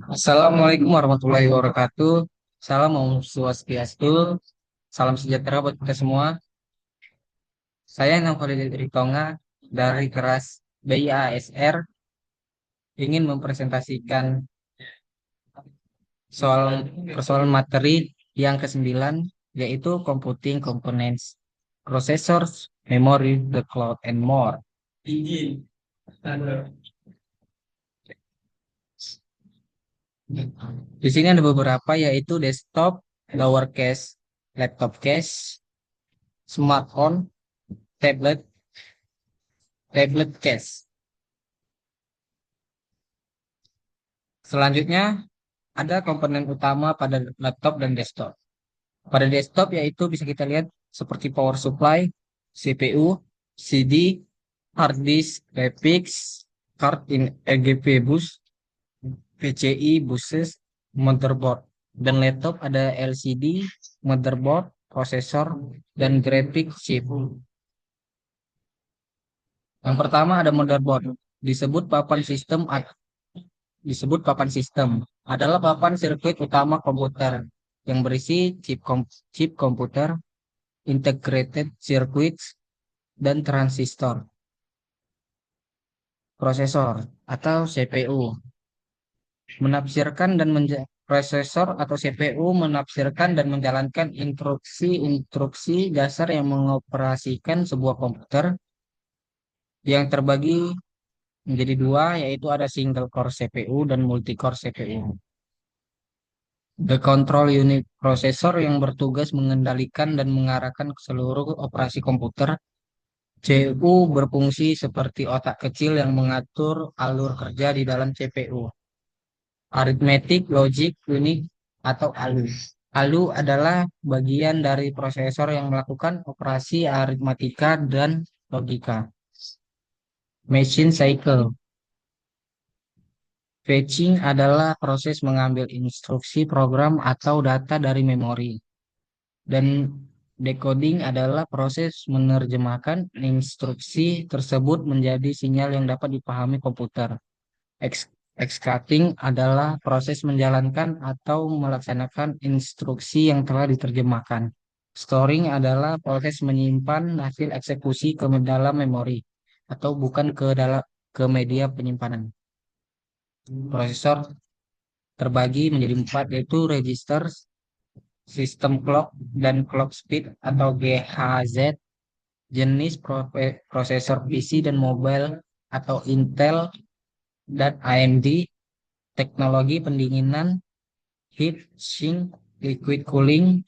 Assalamualaikum warahmatullahi wabarakatuh. Salam Om Swastiastu. Salam sejahtera buat kita semua. Saya Nafalil Ritonga dari Keras BIASR ingin mempresentasikan soal persoalan materi yang ke-9 yaitu Computing Components, Processors, Memory, the Cloud, and more. Di sini ada beberapa yaitu desktop, lower case, laptop case, smartphone, tablet, tablet case. Selanjutnya ada komponen utama pada laptop dan desktop. Pada desktop yaitu bisa kita lihat seperti power supply, CPU, CD, hard disk, graphics, card in EGP bus, PCI, buses, motherboard. Dan laptop ada LCD, motherboard, prosesor, dan graphic chip. Yang pertama ada motherboard. Disebut papan sistem adalah papan sirkuit utama komputer yang berisi chip komputer, integrated circuits, dan transistor. Prosesor atau CPU menafsirkan dan prosesor atau CPU menafsirkan dan menjalankan instruksi-instruksi dasar yang mengoperasikan sebuah komputer yang terbagi menjadi dua, yaitu ada single core CPU dan multi core CPU. The control unit prosesor yang bertugas mengendalikan dan mengarahkan seluruh operasi komputer. CPU berfungsi seperti otak kecil yang mengatur alur kerja di dalam CPU. Arithmetic Logic Unit atau ALU. ALU adalah bagian dari prosesor yang melakukan operasi aritmatika dan logika. Machine Cycle. Fetching adalah proses mengambil instruksi program atau data dari memori. Dan decoding adalah proses menerjemahkan instruksi tersebut menjadi sinyal yang dapat dipahami komputer. Extracting adalah proses menjalankan atau melaksanakan instruksi yang telah diterjemahkan. Storing adalah proses menyimpan hasil eksekusi ke dalam memori atau bukan ke media penyimpanan. Prosesor terbagi menjadi 4 yaitu register, sistem clock, dan clock speed atau GHZ, jenis prosesor PC dan mobile atau Intel dan AMD, teknologi pendinginan, heat sink, liquid cooling,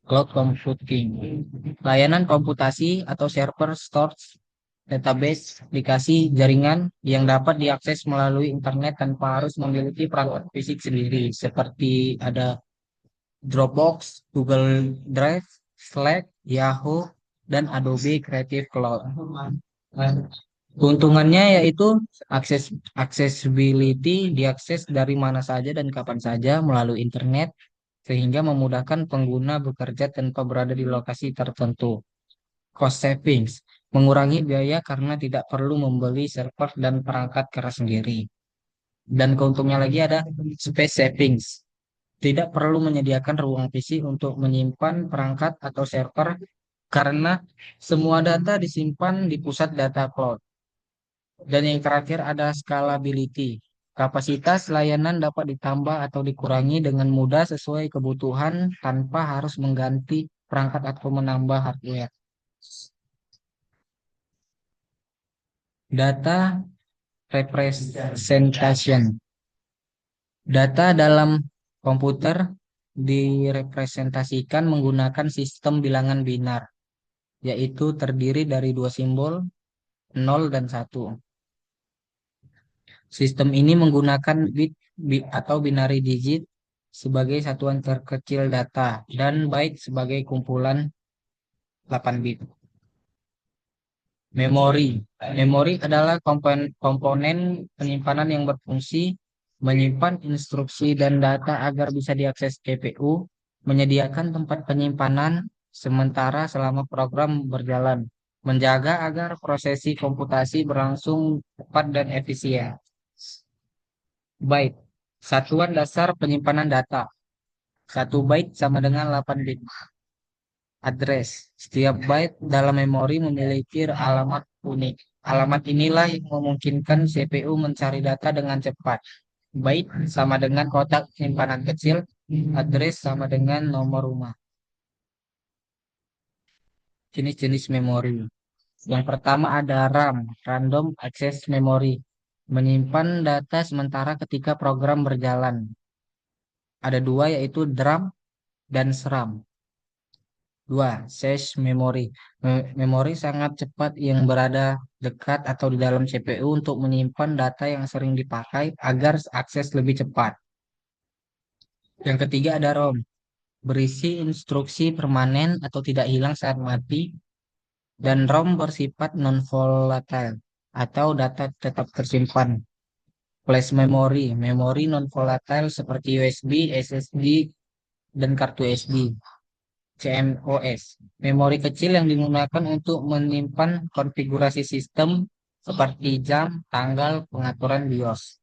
cloud computing, layanan komputasi atau server storage, database, aplikasi jaringan yang dapat diakses melalui internet tanpa harus memiliki perangkat fisik sendiri, seperti ada Dropbox, Google Drive, Slack, Yahoo, dan Adobe Creative Cloud. Keuntungannya yaitu accessibility, diakses dari mana saja dan kapan saja melalui internet, sehingga memudahkan pengguna bekerja tanpa berada di lokasi tertentu. Cost savings, mengurangi biaya karena tidak perlu membeli server dan perangkat keras sendiri. Dan keuntungnya lagi ada space savings. Tidak perlu menyediakan ruang PC untuk menyimpan perangkat atau server karena semua data disimpan di pusat data cloud. Dan yang terakhir ada scalability. Kapasitas layanan dapat ditambah atau dikurangi dengan mudah sesuai kebutuhan tanpa harus mengganti perangkat atau menambah hardware. Data representation. Data dalam komputer direpresentasikan menggunakan sistem bilangan binar, yaitu terdiri dari dua simbol, 0 dan 1. Sistem ini menggunakan bit atau binary digit sebagai satuan terkecil data dan byte sebagai kumpulan 8 bit. Memori. Memori adalah komponen penyimpanan yang berfungsi menyimpan instruksi dan data agar bisa diakses CPU, menyediakan tempat penyimpanan sementara selama program berjalan, menjaga agar prosesi komputasi berlangsung cepat dan efisien. Byte, satuan dasar penyimpanan data. Satu byte sama dengan 8 bit. Address, setiap byte dalam memori memiliki alamat unik. Alamat inilah yang memungkinkan CPU mencari data dengan cepat. Byte sama dengan kotak simpanan kecil, address sama dengan nomor rumah. Jenis-jenis memori. Yang pertama ada RAM, Random Access Memory, menyimpan data sementara ketika program berjalan. Ada dua yaitu DRAM dan SRAM. Dua, Cache Memory, memori sangat cepat yang berada dekat atau di dalam CPU untuk menyimpan data yang sering dipakai agar akses lebih cepat. Yang ketiga ada ROM, berisi instruksi permanen atau tidak hilang saat mati, dan ROM bersifat non-volatile atau data tetap tersimpan. Flash memory, memori non-volatile seperti USB, SSD, dan kartu SD. CMOS, memori kecil yang digunakan untuk menyimpan konfigurasi sistem seperti jam, tanggal, pengaturan BIOS.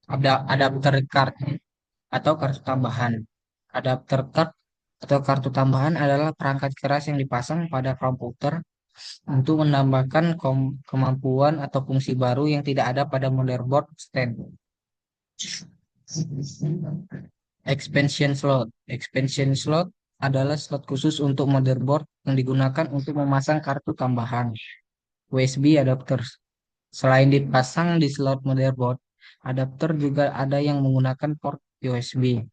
Ada adapter card atau kartu tambahan. Adapter card atau kartu tambahan adalah perangkat keras yang dipasang pada komputer untuk menambahkan kemampuan atau fungsi baru yang tidak ada pada motherboard stand. Expansion slot. Expansion slot adalah slot khusus untuk motherboard yang digunakan untuk memasang kartu tambahan. USB adapter. Selain dipasang di slot motherboard, adapter juga ada yang menggunakan port USB.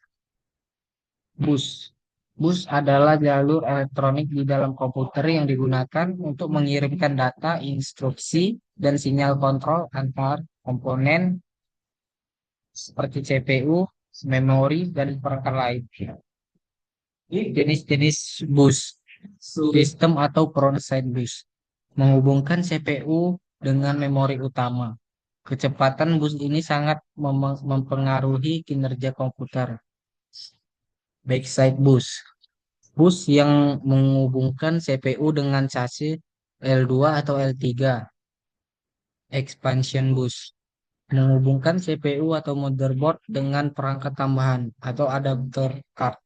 Bus. Bus adalah jalur elektronik di dalam komputer yang digunakan untuk mengirimkan data, instruksi, dan sinyal kontrol antar komponen seperti CPU, memori, dan perangkat lain. Jenis-jenis bus, sistem atau front-side bus, menghubungkan CPU dengan memori utama. Kecepatan bus ini sangat mempengaruhi kinerja komputer. Backside bus, bus yang menghubungkan CPU dengan chassis L2 atau L3. Expansion bus, menghubungkan CPU atau motherboard dengan perangkat tambahan atau adapter card.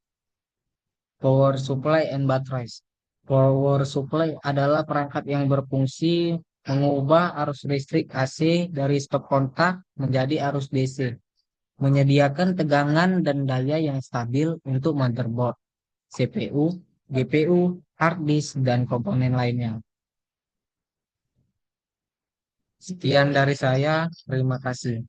Power supply and batteries. Power supply adalah perangkat yang berfungsi mengubah arus listrik AC dari stop kontak menjadi arus DC, menyediakan tegangan dan daya yang stabil untuk motherboard, CPU, GPU, hard disk, dan komponen lainnya. Sekian dari saya, terima kasih.